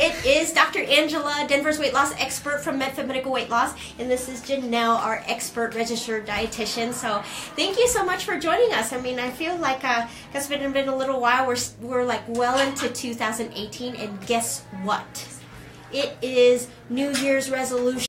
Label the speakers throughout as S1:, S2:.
S1: It is Dr. Angela, Denver's weight loss expert from MedFit Medical Weight Loss, and this is Janelle, our expert registered dietitian. So thank you so much for joining us. I mean, I feel like it's been a little while. We're like well into 2018, and guess what? It is New Year's resolution.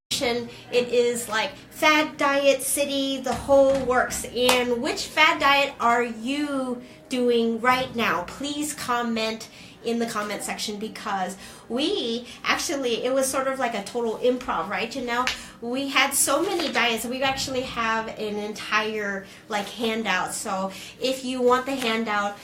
S1: It is like fad diet city, the whole works. And which fad diet are you doing right now? Please comment in the comment section, because it was sort of like a total improv, right? And now we had so many diets. We actually have an entire handout. So if you want the handout,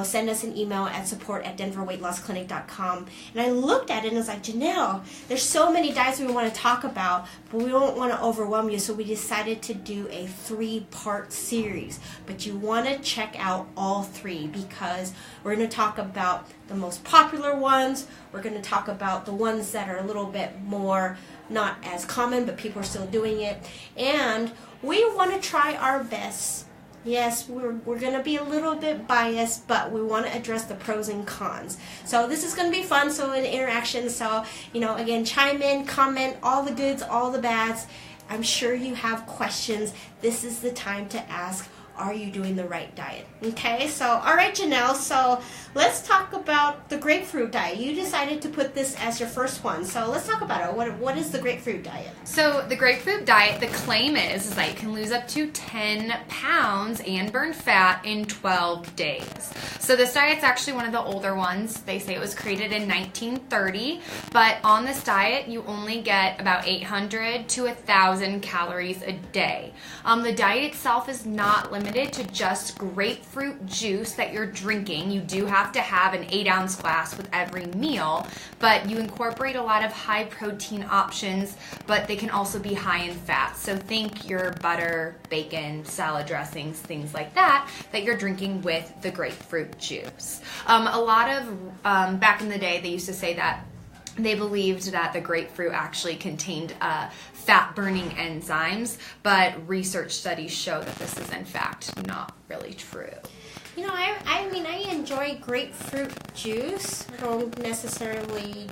S1: send us an email at support@denverweightlossclinic.com. And I looked at it and was like, Janelle, there's so many diets we want to talk about, but we don't want to overwhelm you. So we decided to do a 3-part series. But you want to check out all 3, because we're going to talk about the most popular ones. We're going to talk about the ones that are a little bit more not as common, but people are still doing it. And we want to try our best. Yes, we're going to be a little bit biased, but we want to address the pros and cons. So this is going to be fun, so an interaction. So, again, chime in, comment, all the goods, all the bads. I'm sure you have questions. This is the time to ask, are you doing the right diet? Okay, so, all right, Janelle, so let's talk about the grapefruit diet. You decided to put this as your first one, so let's talk about it. What is the grapefruit diet?
S2: So the grapefruit diet, the claim is that you can lose up to 10 pounds and burn fat in 12 days. So this diet's actually one of the older ones. They say it was created in 1930, but on this diet, you only get about 800 to 1,000 calories a day. The diet itself is not limited to just grapefruit juice that you're drinking. You do have to have an 8-ounce glass with every meal, but you incorporate a lot of high protein options, but they can also be high in fat. So think your butter, bacon, salad dressings, things like that you're drinking with the grapefruit juice. A lot of, back in the day, they used to say that they believed that the grapefruit actually contained fat-burning enzymes, but research studies show that this is in fact not really true.
S1: I enjoy grapefruit juice. I don't necessarily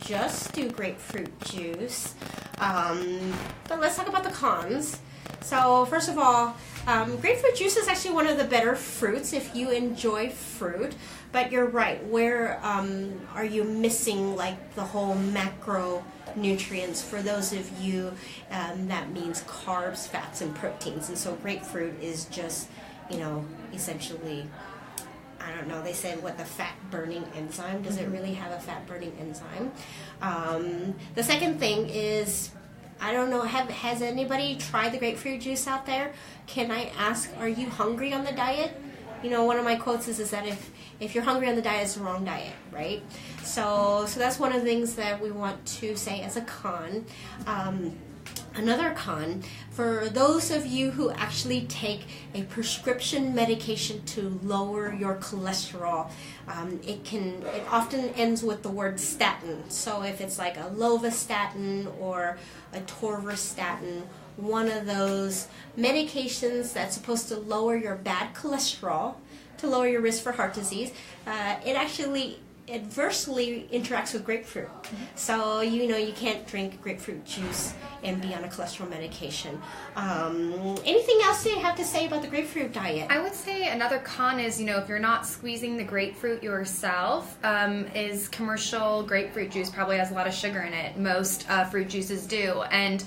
S1: just do grapefruit juice. But let's talk about the cons. So first of all, grapefruit juice is actually one of the better fruits if you enjoy fruit. But you're right. Where are you missing the whole macronutrients? For those of you, that means carbs, fats, and proteins. And so grapefruit is just, essentially, I don't know, they said the fat-burning enzyme. Does it really have a fat-burning enzyme? The second thing is, I don't know, has anybody tried the grapefruit juice out there? Can I ask, are you hungry on the diet? One of my quotes is that if you're hungry on the diet, it's the wrong diet, right? So that's one of the things that we want to say as a con. Another con, for those of you who actually take a prescription medication to lower your cholesterol, it often ends with the word statin. So if it's like a lovastatin or a torvastatin, one of those medications that's supposed to lower your bad cholesterol, to lower your risk for heart disease, it actually adversely interacts with grapefruit. So you can't drink grapefruit juice and be on a cholesterol medication. Anything else you have to say about the grapefruit diet?
S2: I would say another con is, if you're not squeezing the grapefruit yourself, is commercial grapefruit juice probably has a lot of sugar in it. Most fruit juices do. And,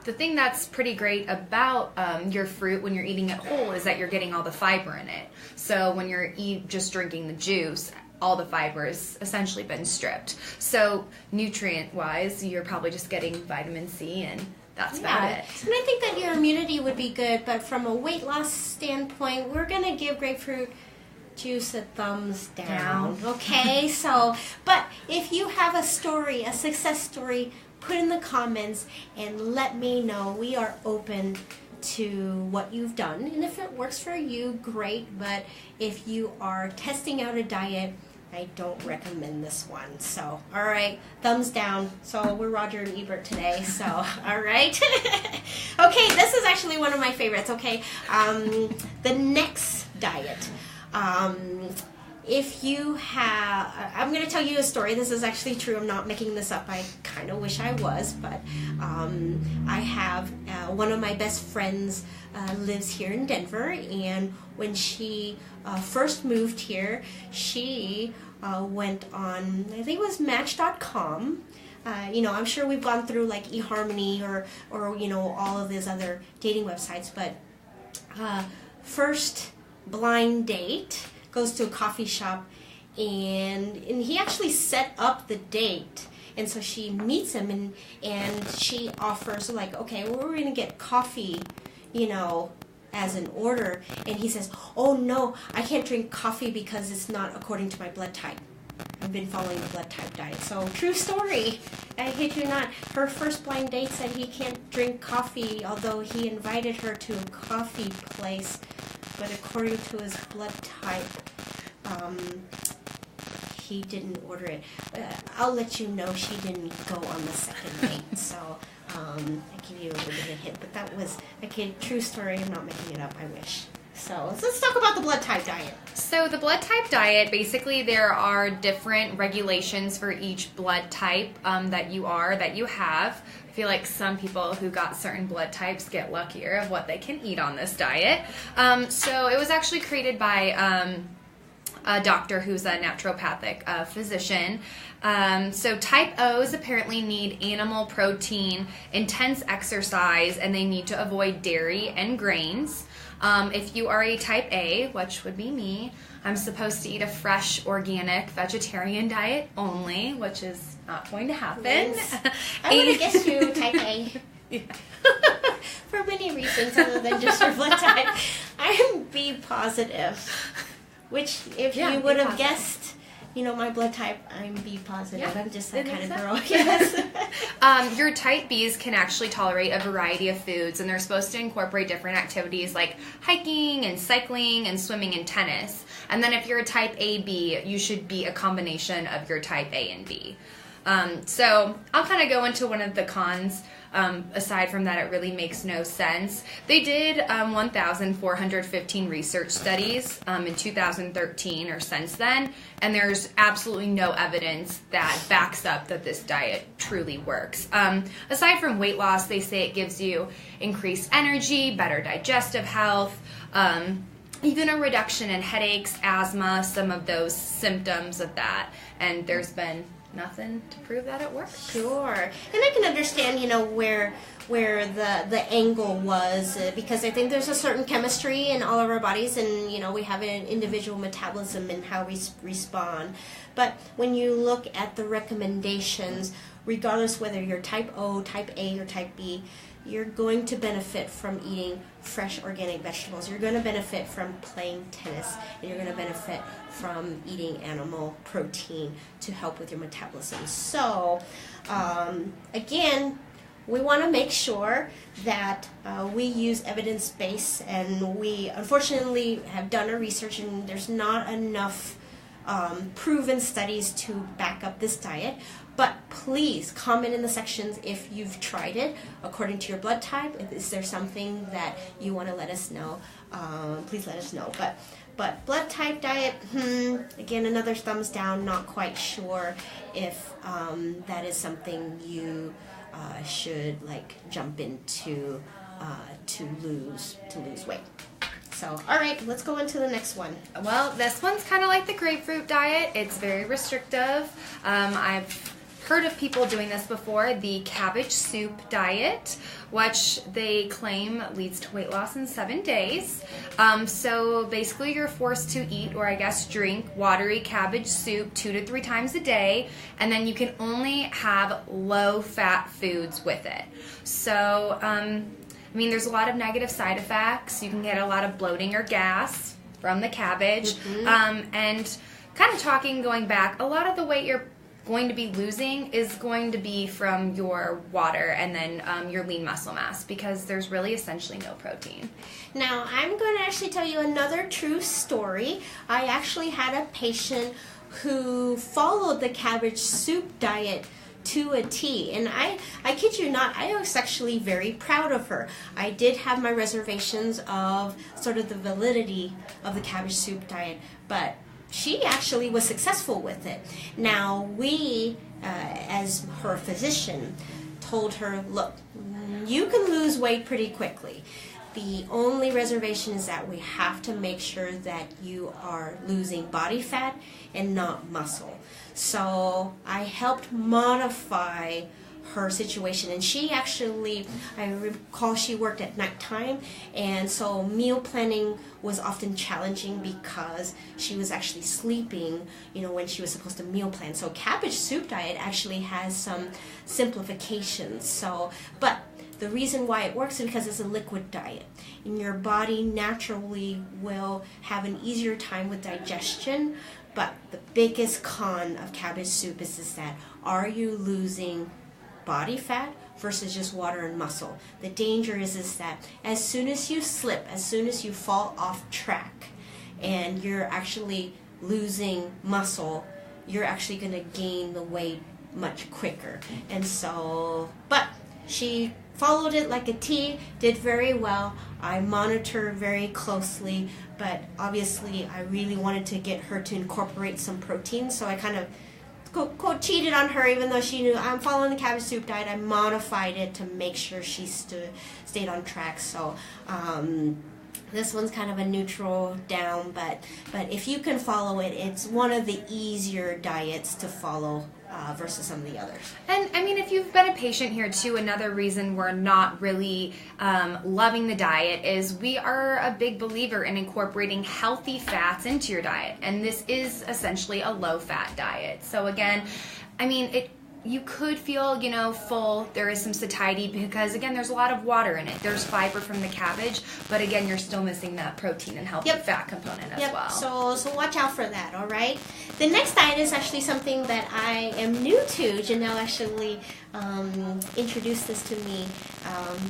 S2: the thing that's pretty great about your fruit when you're eating it whole is that you're getting all the fiber in it. So when you're just drinking the juice, all the fiber has essentially been stripped. So nutrient-wise, you're probably just getting vitamin C, and that's about it.
S1: And I think that your immunity would be good, but from a weight loss standpoint, we're going to give grapefruit juice a thumbs down. Okay? But if you have a story, a success story, put in the comments and let me know. We are open to what you've done, and if it works for you, great. But if you are testing out a diet, I don't recommend this one. So, all right, thumbs down. So we're Roger and Ebert today. So, all right. Okay, this is actually one of my favorites. Okay, the next diet. if you have, I'm going to tell you a story. This is actually true. I'm not making this up. I kind of wish I was, but I have one of my best friends lives here in Denver, and when she first moved here, she went on, I think it was Match.com. I'm sure we've gone through like eHarmony or all of these other dating websites, but first blind date, goes to a coffee shop, and he actually set up the date. And so she meets him, and she offers, like, okay, well, we're going to get coffee, as an order. And he says, oh, no, I can't drink coffee because it's not according to my blood type. I've been following the blood type diet. So, true story. I kid you not. Her first blind date said he can't drink coffee, although he invited her to a coffee place. But according to his blood type, he didn't order it. I'll let you know she didn't go on the second date. So I give you a little bit of a hint. But that was a true story. I'm not making it up. I wish. So let's talk about the blood type diet.
S2: So the blood type diet, basically there are different regulations for each blood type that you have. I feel like some people who got certain blood types get luckier of what they can eat on this diet. So it was actually created by a doctor who's a naturopathic physician. So type O's apparently need animal protein, intense exercise, and they need to avoid dairy and grains. If you are a type A, which would be me, I'm supposed to eat a fresh, organic, vegetarian diet only, which is not going to happen.
S1: Yes. I would have guessed you type A.
S2: Yeah.
S1: For many reasons other than just your blood type. I am B positive, which if you would have guessed, my blood type, I'm B positive.
S2: Yeah,
S1: I'm just that kind of girl. Yes.
S2: Your type Bs can actually tolerate a variety of foods, and they're supposed to incorporate different activities like hiking and cycling and swimming and tennis. And then if you're a type AB, you should be a combination of your type A and B. So I'll kind of go into one of the cons. Aside from that, it really makes no sense. They did 1,415 research studies in 2013 or since then, and there's absolutely no evidence that backs up that this diet truly works. Aside from weight loss, they say it gives you increased energy, better digestive health, even a reduction in headaches, asthma, some of those symptoms of that, and there's been nothing to prove that it works.
S1: Sure. And I can understand, where the angle was, because I think there's a certain chemistry in all of our bodies, and, we have an individual metabolism in how we respond. But when you look at the recommendations, regardless whether you're type O, type A, or type B, you're going to benefit from eating fresh organic vegetables. You're going to benefit from playing tennis, and you're going to benefit from eating animal protein to help with your metabolism. So, again, we want to make sure that we use evidence-based, and we unfortunately have done our research, and there's not enough proven studies to back up this diet. But please comment in the sections if you've tried it according to your blood type. Is there something that you want to let us know? Please let us know. But blood type diet, again, another thumbs down. Not quite sure if that is something you should jump into to lose weight. So, all right, let's go into the next one.
S2: Well, this one's kind of like the grapefruit diet. It's very restrictive. I've heard of people doing this before, the cabbage soup diet, which they claim leads to weight loss in 7 days. So basically you're forced to eat, or I guess drink, watery cabbage soup 2 to 3 times a day, and then you can only have low-fat foods with it. So, there's a lot of negative side effects. You can get a lot of bloating or gas from the cabbage. Mm-hmm. And kind of going back, a lot of the weight you're going to be losing is going to be from your water and then your lean muscle mass, because there's really essentially no protein.
S1: Now, I'm going to actually tell you another true story. I actually had a patient who followed the cabbage soup diet to a T, and I kid you not, I was actually very proud of her. I did have my reservations of sort of the validity of the cabbage soup diet, but she actually was successful with it. Now, we, as her physician, told her, look, you can lose weight pretty quickly. The only reservation is that we have to make sure that you are losing body fat and not muscle. So I helped modify her situation, and she actually, I recall she worked at nighttime, and so meal planning was often challenging because she was actually sleeping, when she was supposed to meal plan. So cabbage soup diet actually has some simplifications. But the reason why it works is because it's a liquid diet, and your body naturally will have an easier time with digestion. But the biggest con of cabbage soup is that, are you losing body fat versus just water and muscle? The danger is that as soon as you slip, as soon as you fall off track and you're actually losing muscle, you're actually going to gain the weight much quicker. And so, but she followed it like a T, did very well. I monitored very closely, but obviously I really wanted to get her to incorporate some protein, so I kind of quote cheated on her, even though she knew I'm following the cabbage soup diet. I modified it to make sure she stayed on track. So this one's kind of a neutral down, but if you can follow it, it's one of the easier diets to follow versus some of the others.
S2: And I mean, if you've been a patient here too, another reason we're not really loving the diet is we are a big believer in incorporating healthy fats into your diet, and this is essentially a low-fat diet. So again, I mean, you could feel, full. There is some satiety because, again, there's a lot of water in it. There's fiber from the cabbage, but again, you're still missing that protein and healthy fat component as well.
S1: So watch out for that, all right? The next diet is actually something that I am new to. Janelle actually introduced this to me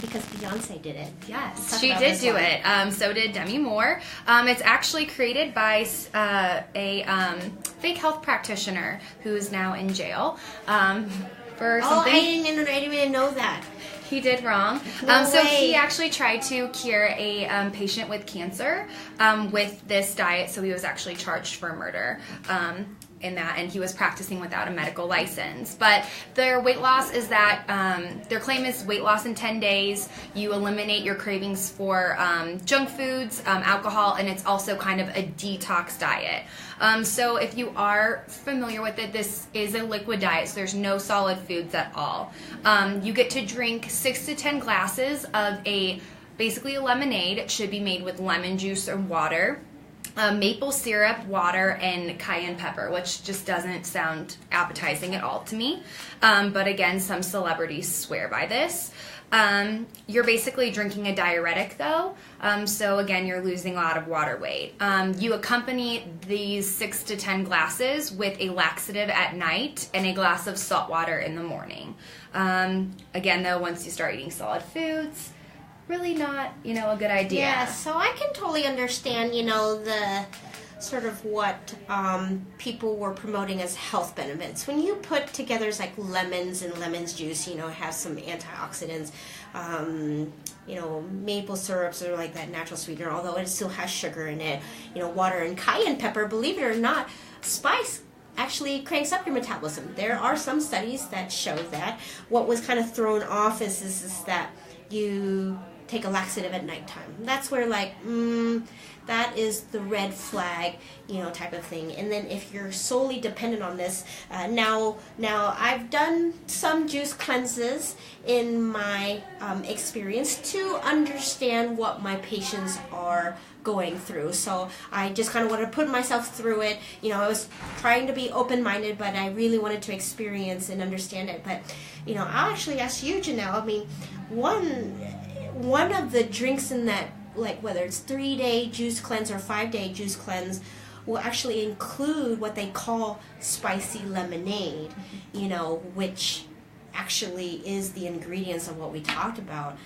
S1: because Beyonce did it.
S2: Yes, she did do it. So did Demi Moore. It's actually created by a fake health practitioner who is now in jail for something.
S1: I didn't even know that.
S2: He did wrong. So he actually tried to cure a patient with cancer with this diet, so he was actually charged for murder in that, and he was practicing without a medical license. But their weight loss is that their claim is weight loss in 10 days. You eliminate your cravings for junk foods, alcohol, and it's also kind of a detox diet. So if you are familiar with it, this is a liquid diet, so there's no solid foods at all. You get to drink 6 to 10 glasses of basically a lemonade. It should be made with lemon juice or water. Maple syrup, water, and cayenne pepper, which just doesn't sound appetizing at all to me. But again, some celebrities swear by this. You're basically drinking a diuretic though, so again, you're losing a lot of water weight. You accompany these 6 to 10 glasses with a laxative at night and a glass of salt water in the morning. Again though, once you start eating solid foods, really not, a good idea.
S1: Yeah, so I can totally understand, the sort of what people were promoting as health benefits. When you put together like lemons and lemon juice, it has some antioxidants, maple syrups are like that natural sweetener, although it still has sugar in it, water and cayenne pepper, believe it or not, spice actually cranks up your metabolism. There are some studies that show that. What was kind of thrown off is that you take a laxative at nighttime. That's where that is the red flag, type of thing. And then if you're solely dependent on this, now I've done some juice cleanses in my experience to understand what my patients are going through. So I just kind of wanted to put myself through it. I was trying to be open-minded, but I really wanted to experience and understand it. But, I'll actually ask you, Janelle, I mean, one of the drinks in that, like whether it's 3-day juice cleanse or 5-day juice cleanse, will actually include what they call spicy lemonade, which actually is the ingredients of what we talked about.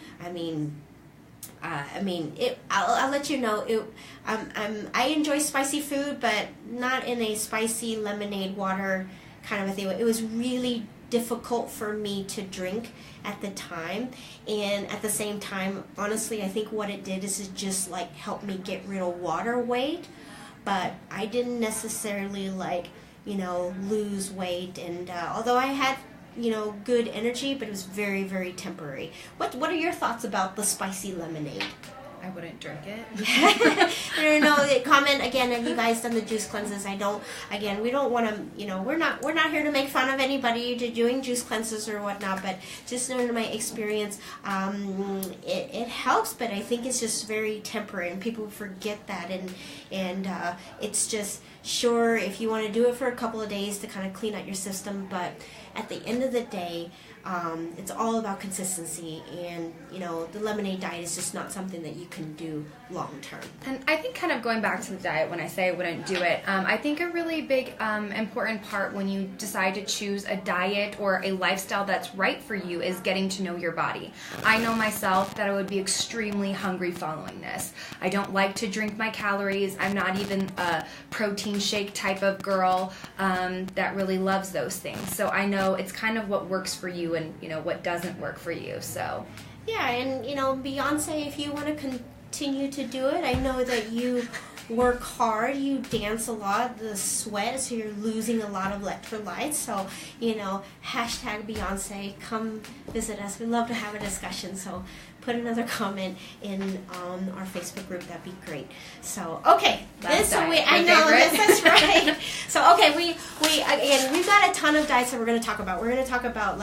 S1: I'll let you know. I enjoy spicy food, but not in a spicy lemonade water kind of a thing. It was really difficult for me to drink at the time, and at the same time, honestly, I think what it did is it just helped me get rid of water weight, but I didn't necessarily lose weight. And although I had good energy, but it was very, very temporary. What are your thoughts about the spicy lemonade?
S2: I wouldn't drink it.
S1: No, comment again. Have you guys done the juice cleanses? I don't. Again, we don't want to. We're not here to make fun of anybody doing juice cleanses or whatnot. But just in my experience, it helps. But I think it's just very temporary, and people forget that. And it's just sure if you want to do it for a couple of days to kind of clean out your system. But at the end of the day, it's all about consistency, and the lemonade diet is just not something that you can do long term.
S2: And I think kind of going back to the diet, when I say I wouldn't do it, I think a really big important part when you decide to choose a diet or a lifestyle that's right for you is getting to know your body. I know myself that I would be extremely hungry following this. I don't like to drink my calories. I'm not even a protein shake type of girl that really loves those things. So I know it's kind of what works for you and what doesn't work for you. So
S1: yeah, and Beyonce, if you want to continue to do it, I know that you work hard, you dance a lot, the sweat, so you're losing a lot of electrolytes. So hashtag Beyonce, come visit us. We'd love to have a discussion. So put another comment in our Facebook group. That'd be great. So okay, that's right. So okay, we've got a ton of diets that we're going to talk about. We're going to talk about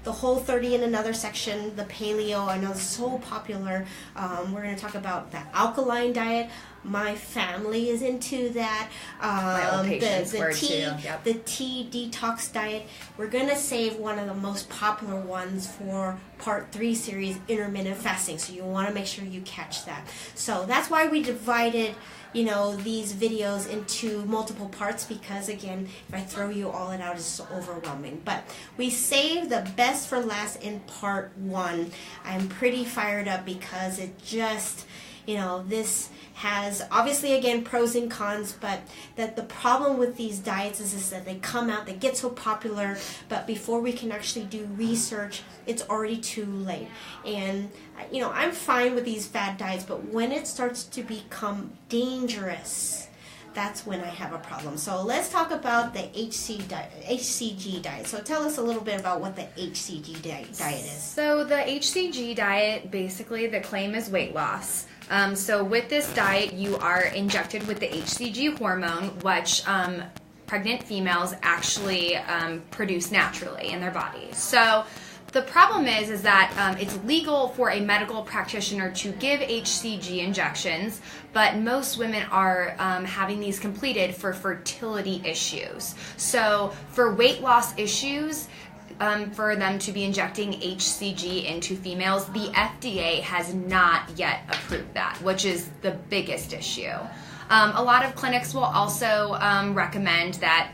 S1: the Whole30 in another section, the paleo. I know it's so popular. We're going to talk about the alkaline diet. My family is into that.
S2: My old patients were too. Yep.
S1: The tea detox diet. We're going to save one of the most popular ones for part 3 series, intermittent fasting. So you want to make sure you catch that. So that's why we divided these videos into multiple parts, because again, if I throw you all it out, it's so overwhelming. But we saved the best for last in part 1. I'm pretty fired up because it just, this has obviously again pros and cons, but that the problem with these diets is that they come out, they get so popular, but before we can actually do research, it's already too late. And I'm fine with these fad diets, but when it starts to become dangerous, that's when I have a problem. So let's talk about the HCG diet. So tell us a little bit about what the HCG diet is.
S2: So the HCG diet, basically the claim is weight loss. So with this diet, you are injected with the HCG hormone, which pregnant females actually produce naturally in their bodies. So the problem is that it's legal for a medical practitioner to give HCG injections, but most women are having these completed for fertility issues. So for weight loss issues, for them to be injecting HCG into females, the FDA has not yet approved that, which is the biggest issue. A lot of clinics will also recommend that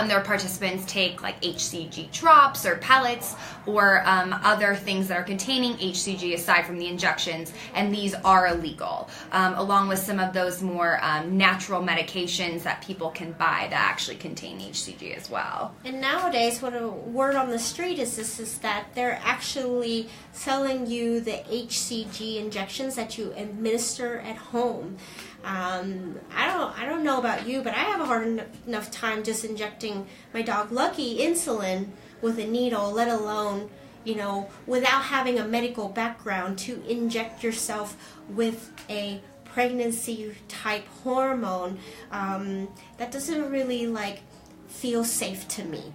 S2: their participants take HCG drops or pellets or other things that are containing HCG aside from the injections, and these are illegal, along with some of those more natural medications that people can buy that actually contain HCG as well.
S1: And nowadays, what a word on the street is that they're actually selling you the HCG injections that you administer at home. I don't know about you, but I have a hard enough time just injecting my dog Lucky insulin with a needle, let alone, without having a medical background, to inject yourself with a pregnancy type hormone. That doesn't really feel safe to me.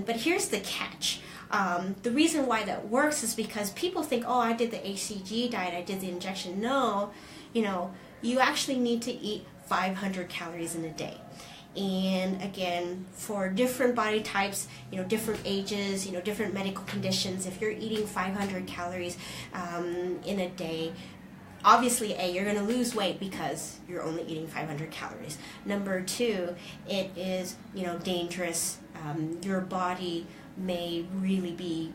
S1: But here's the catch. The reason why that works is because people think, oh, I did the HCG diet, I did the injection. No, you actually need to eat 500 calories in a day. And again, for different body types, different ages, different medical conditions, if you're eating 500 calories in a day, obviously, you're going to lose weight because you're only eating 500 calories. Number 2, it is, dangerous. Your body may really be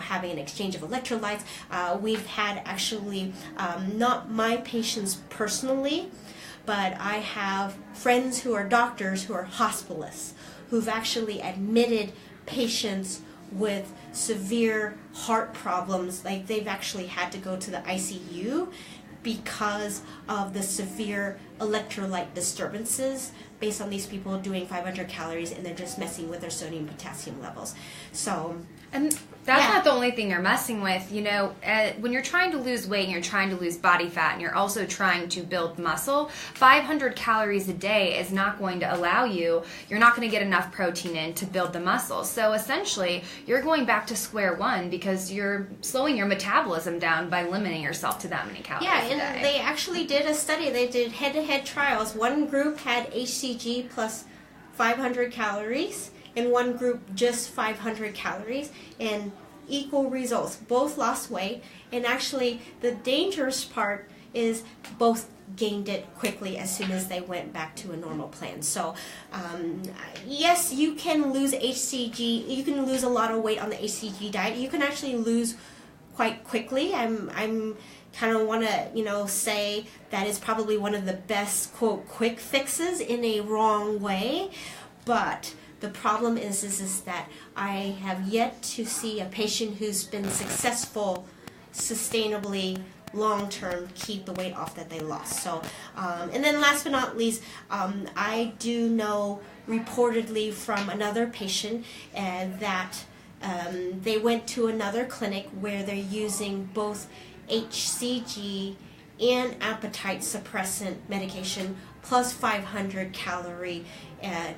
S1: having an exchange of electrolytes. We've had actually, not my patients personally, but I have friends who are doctors who are hospitalists who've actually admitted patients with severe heart problems. They've actually had to go to the ICU because of the severe electrolyte disturbances based on these people doing 500 calories and they're just messing with their sodium potassium levels. So,
S2: and that's not the only thing you're messing with. You know, when you're trying to lose weight and you're trying to lose body fat and you're also trying to build muscle, 500 calories a day is not going to allow you, you're not going to get enough protein in to build the muscle. So essentially, you're going back to square one because you're slowing your metabolism down by limiting yourself to that many calories
S1: yeah,
S2: a
S1: and
S2: day.
S1: they actually did a study. They did head-to-head trials. One group had HCG plus 500 calories, and one group just 500 calories, and equal results. Both lost weight, and actually the dangerous part is both gained it quickly as soon as they went back to a normal plan. So yes, you can lose HCG, you can lose a lot of weight on the HCG diet. You can actually lose quite quickly. I'm kind of want to say that is probably one of the best quote quick fixes in a wrong way, but the problem is that I have yet to see a patient who's been successful sustainably long-term keep the weight off that they lost. So, and then last but not least, I do know reportedly from another patient that they went to another clinic where they're using both HCG and appetite suppressant medication plus 500 calorie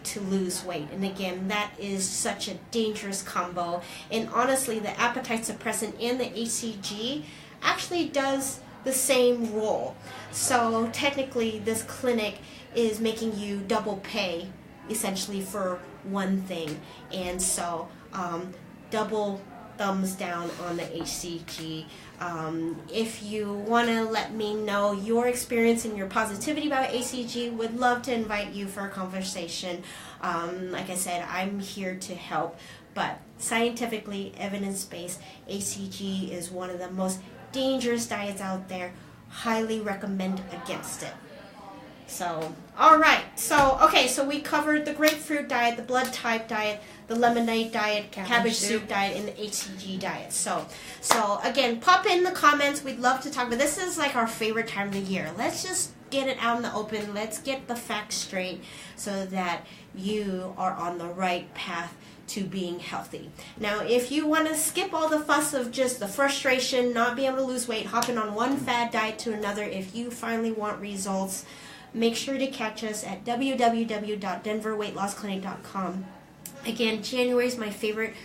S1: to lose weight. And again, that is such a dangerous combo. And honestly, the appetite suppressant and the HCG actually does the same role. So technically, this clinic is making you double pay essentially for one thing. And so double thumbs down on the HCG. If you want to let me know your experience and your positivity about HCG, would love to invite you for a conversation. Like I said, I'm here to help, but scientifically evidence-based, HCG is one of the most dangerous diets out there. Highly recommend against it. So, all right. So, okay, so we covered the grapefruit diet, the blood type diet, the lemonade diet, cabbage soup diet, and the HCG diet. So again, pop in the comments. We'd love to talk, but this is like our favorite time of the year. Let's just get it out in the open. Let's get the facts straight so that you are on the right path to being healthy. Now, if you want to skip all the fuss of just the frustration, not being able to lose weight, hopping on one fad diet to another, if you finally want results, make sure to catch us at www.denverweightlossclinic.com. Again, January is my favorite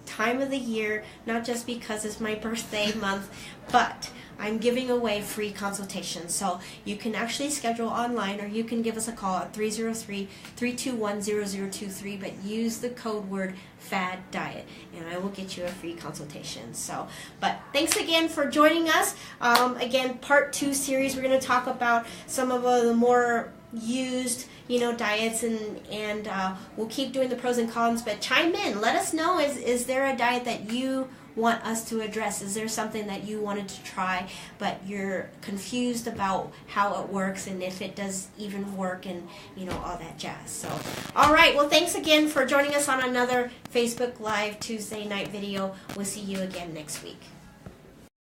S1: time of the year, not just because it's my birthday month, but I'm giving away free consultations. So you can actually schedule online, or you can give us a call at 303-321-0023, but use the code word FAD diet, and I will get you a free consultation. So, but thanks again for joining us. Again, part 2 series, we're going to talk about some of the more used diets, and we'll keep doing the pros and cons, but chime in, let us know, is there a diet that you want us to address? Is there something that you wanted to try but you're confused about how it works and if it does even work, and all that jazz? So all right, well, thanks again for joining us on another Facebook Live Tuesday night video. We'll see you again next week.